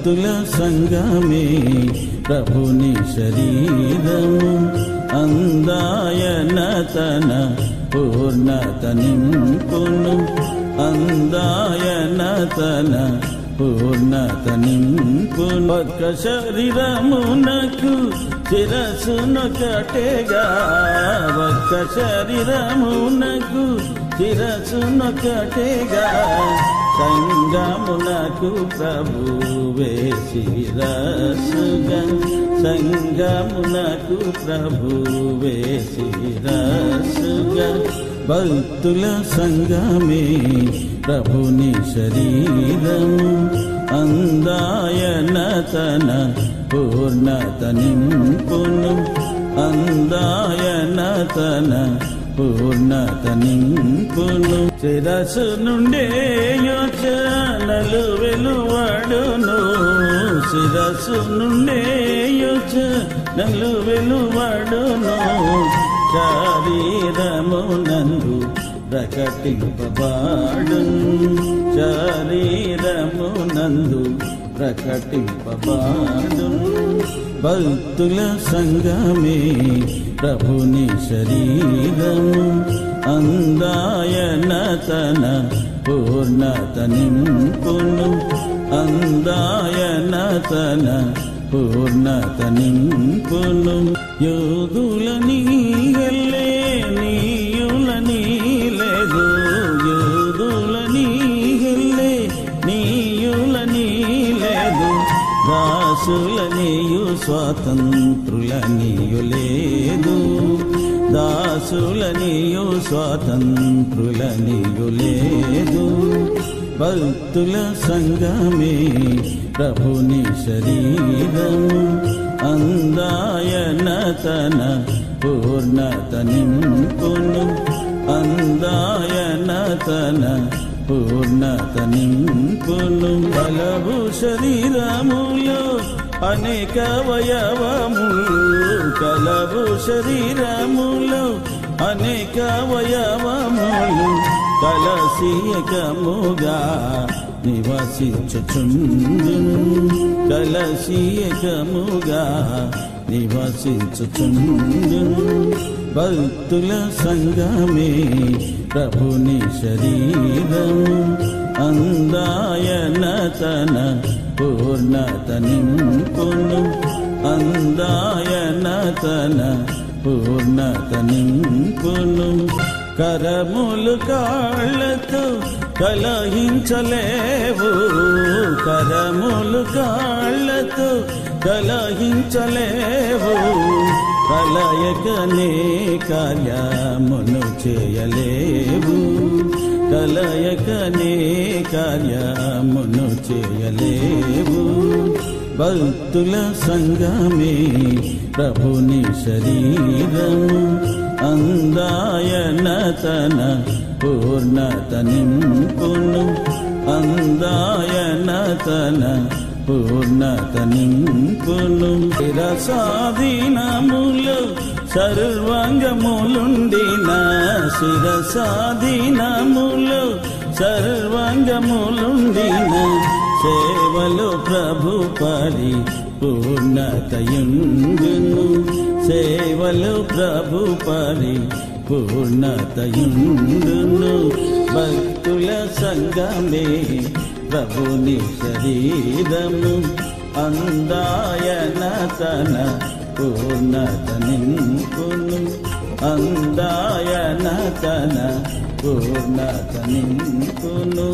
భక్తుల సంగమే ప్రభుని శరీరము అందాయనతన పూర్ణత నింపును అందాయనతన పూర్ణత నింపును ఒక్క శరీరమునకు శిరసునొకటేగా ఒక్క శరీరమునకు శిరసునొకటేగా సంగమునకు ప్రభువే శిరస్సుగా సంగమునకు ప్రభువే శిరస్సుగా భక్తుల సంగమే ప్రభుని శరీరము అందాయనతన పూర్ణత నింపును అందాయనతన పూర్ణత నింపును శిరస్సు నుండే యోచనలు వెలువడును శిరస్సు నుండే యోచనలు వెలువడును శరీరమునందు ప్రకటింపబాడును శరీరమునందు ప్రకటింపబాడును భక్తుల సంగమే ప్రభుని శరీరము అందాయనతన పూర్ణత నింపును అందాయనతన పూర్ణత నింపును యూదులని ఎల్లే నీయులని లేదు యూదులని ఎల్లే నీయులని లేదు దాసులనియు స్వాతంత్రులనియు లేదు దాసులనియు స్వాతంత్రులనియు లేదు భక్తుల సంగమే ప్రభుని శరీరము అందాయనతన పూర్ణత నింపును అందాయనతన పూర్ణత నింపును బలవు శరీరములో అనేక అవయవములు కలవు శరీరములో అనేక అవయవములు కలసియకముగా నివసించుచుండును కలసియకముగా నివసించుచుండును భక్తుల సంగమే ప్రభుని శరీరము అందాయనతన పూర్ణత నింపును అందాయనతన పూర్ణత నింపును కరములు కాళ్ళతో కలహించలేవు కరములు కాళ్ళతో కలహించలేవు కలయకనే కార్యమును చేయలేవు కలయకనే కార్యమును చేయలేవు భక్తుల సంగమే ప్రభుని శరీరము అందాయనతన పూర్ణత నింపును అందాయనతన పూర్ణత నింపును శిరసాధీనములు సర్వాంగములుండిన శిరసాధీనములు సర్వాంగములుండిన సేవలు ప్రభు పరి పూర్ణతయుండును సేవలు ప్రభు పరి పూర్ణతయుండును భక్తుల సంగమే ప్రభుని శరీరము అందాయనతన పూర్ణత నింపును అందాయనతన పూర్ణత నింపును